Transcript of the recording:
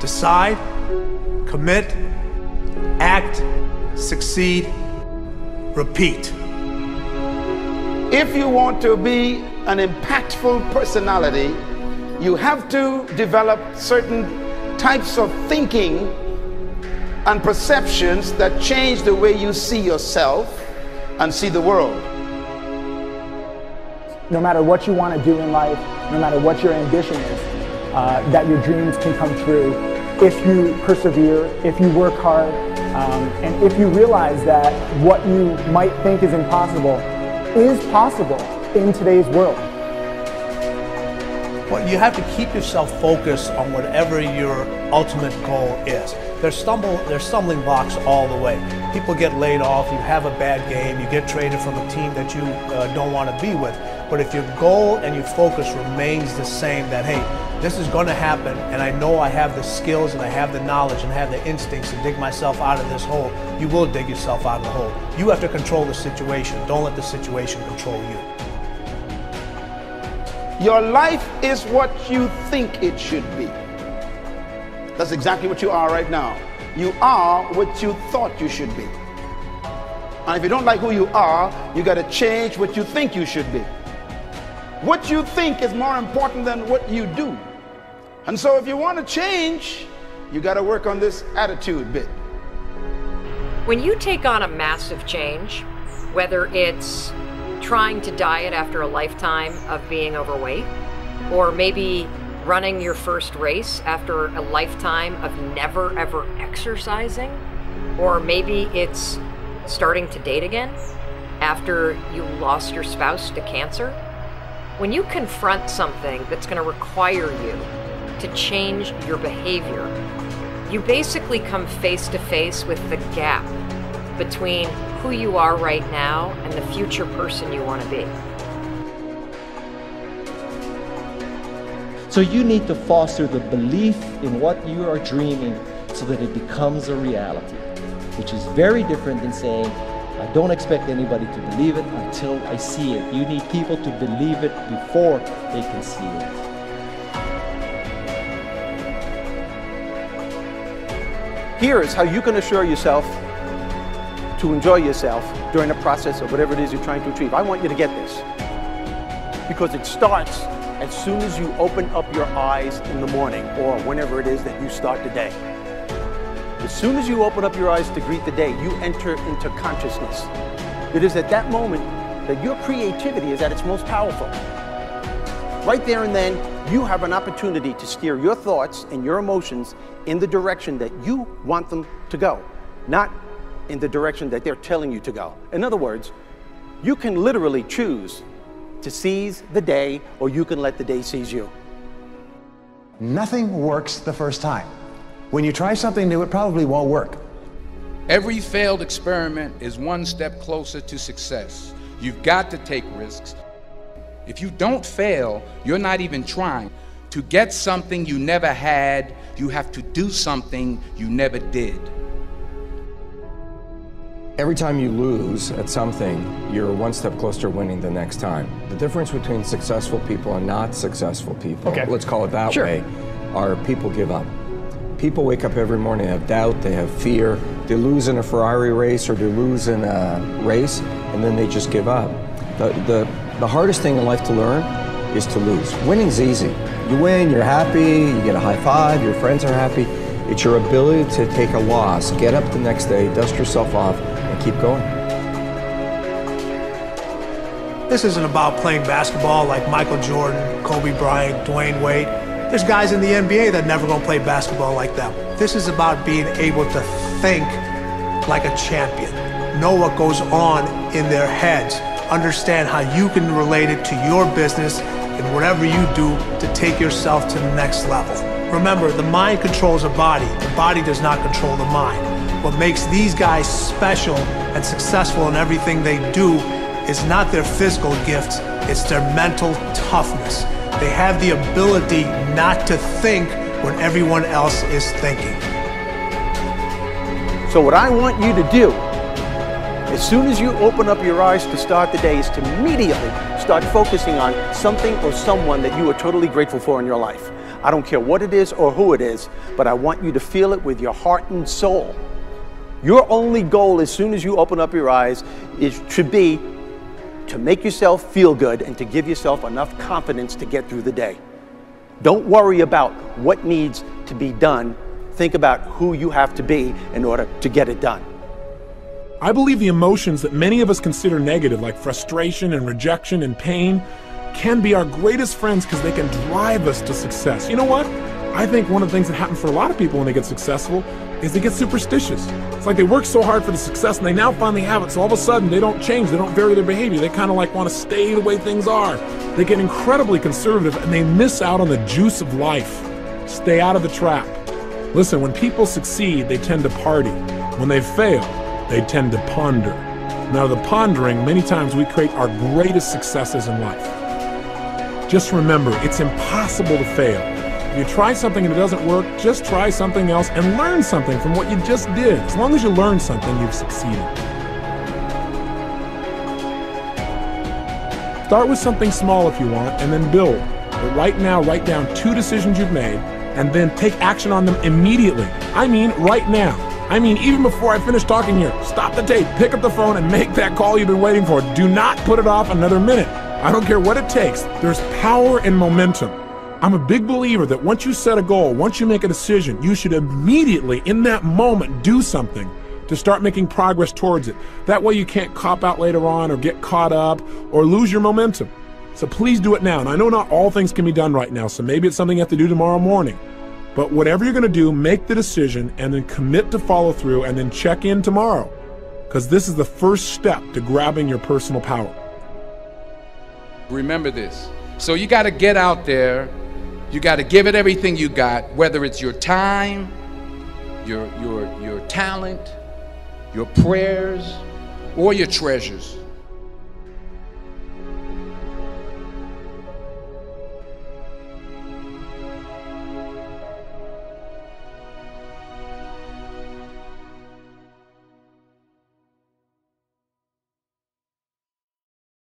Decide, commit, act, succeed, repeat. If you want to be an impactful personality, you have to develop certain types of thinking and perceptions that change the way you see yourself and see the world. No matter what you want to do in life, no matter what your ambition is, that your dreams can come true if you persevere, if you work hard, and if you realize that what you might think is impossible is possible in today's world. Well, you have to keep yourself focused on whatever your ultimate goal is. There's stumbling blocks all the way. People get laid off, you have a bad game, you get traded from a team that you don't want to be with. But if your goal and your focus remains the same, that hey, this is going to happen, and I know I have the skills and I have the knowledge and I have the instincts to dig myself out of this hole, you will dig yourself out of the hole. You have to control the situation. Don't let the situation control you. Your life is what you think it should be. That's exactly what you are right now. You are what you thought you should be. And if you don't like who you are, you got to change what you think you should be. What you think is more important than what you do. And so if you want to change, you got to work on this attitude bit. When you take on a massive change, whether it's trying to diet after a lifetime of being overweight, or maybe running your first race after a lifetime of never ever exercising, or maybe it's starting to date again after you lost your spouse to cancer. When you confront something that's going to require you to change your behavior, you basically come face to face with the gap between who you are right now and the future person you want to be. So you need to foster the belief in what you are dreaming so that it becomes a reality, which is very different than saying, I don't expect anybody to believe it until I see it. You need people to believe it before they can see it. Here is how you can assure yourself to enjoy yourself during the process of whatever it is you're trying to achieve. I want you to get this, because it starts as soon as you open up your eyes in the morning or whenever it is that you start the day. As soon as you open up your eyes to greet the day, you enter into consciousness. It is at that moment that your creativity is at its most powerful. Right there and then, you have an opportunity to steer your thoughts and your emotions in the direction that you want them to go, not in the direction that they're telling you to go. In other words, you can literally choose to seize the day, or you can let the day seize you. Nothing works the first time. When you try something new, it probably won't work. Every failed experiment is one step closer to success. You've got to take risks. If you don't fail, you're not even trying. To get something you never had, you have to do something you never did. Every time you lose at something, you're one step closer to winning the next time. The difference between successful people and not successful people, let's call it that way, are people give up. People wake up every morning, they have doubt, they have fear, they lose in a Ferrari race or they lose in a race, and then they just give up. The hardest thing in life to learn is to lose. Winning's easy. You win, you're happy, you get a high five, your friends are happy. It's your ability to take a loss, get up the next day, dust yourself off, and keep going. This isn't about playing basketball like Michael Jordan, Kobe Bryant, Dwayne Wade. There's guys in the NBA that never gonna play basketball like them. This is about being able to think like a champion, know what goes on in their heads, understand how you can relate it to your business and whatever you do to take yourself to the next level. Remember, the mind controls the body does not control the mind. What makes these guys special and successful in everything they do is not their physical gifts, it's their mental toughness. They have the ability not to think when everyone else is thinking. So what I want you to do, as soon as you open up your eyes to start the day, is to immediately start focusing on something or someone that you are totally grateful for in your life. I don't care what it is or who it is, but I want you to feel it with your heart and soul. Your only goal as soon as you open up your eyes should be to make yourself feel good and to give yourself enough confidence to get through the day. Don't worry about what needs to be done. Think about who you have to be in order to get it done. I believe the emotions that many of us consider negative, like frustration and rejection and pain, can be our greatest friends because they can drive us to success. You know what? I think one of the things that happens for a lot of people when they get successful is they get superstitious. It's like they work so hard for the success and they now finally have it, so all of a sudden they don't change, they don't vary their behavior, they kind of like want to stay the way things are. They get incredibly conservative and they miss out on the juice of life. Stay out of the trap. Listen, when people succeed, they tend to party. When they fail, they tend to ponder. Now, the pondering, many times we create our greatest successes in life. Just remember, it's impossible to fail. If you try something and it doesn't work, just try something else and learn something from what you just did. As long as you learn something, you've succeeded. Start with something small if you want, and then build. But right now, write down 2 decisions you've made, and then take action on them immediately. I mean, right now. I mean, even before I finish talking here, stop the tape, pick up the phone, and make that call you've been waiting for. Do not put it off another minute. I don't care what it takes. There's power in momentum. I'm a big believer that once you set a goal, once you make a decision, you should immediately, in that moment, do something to start making progress towards it. That way you can't cop out later on or get caught up or lose your momentum. So please do it now. And I know not all things can be done right now, so maybe it's something you have to do tomorrow morning. But whatever you're going to do, make the decision and then commit to follow through and then check in tomorrow. Because this is the first step to grabbing your personal power. Remember this. So you got to get out there. You got to give it everything you got, whether it's your time, your talent, your prayers, or your treasures.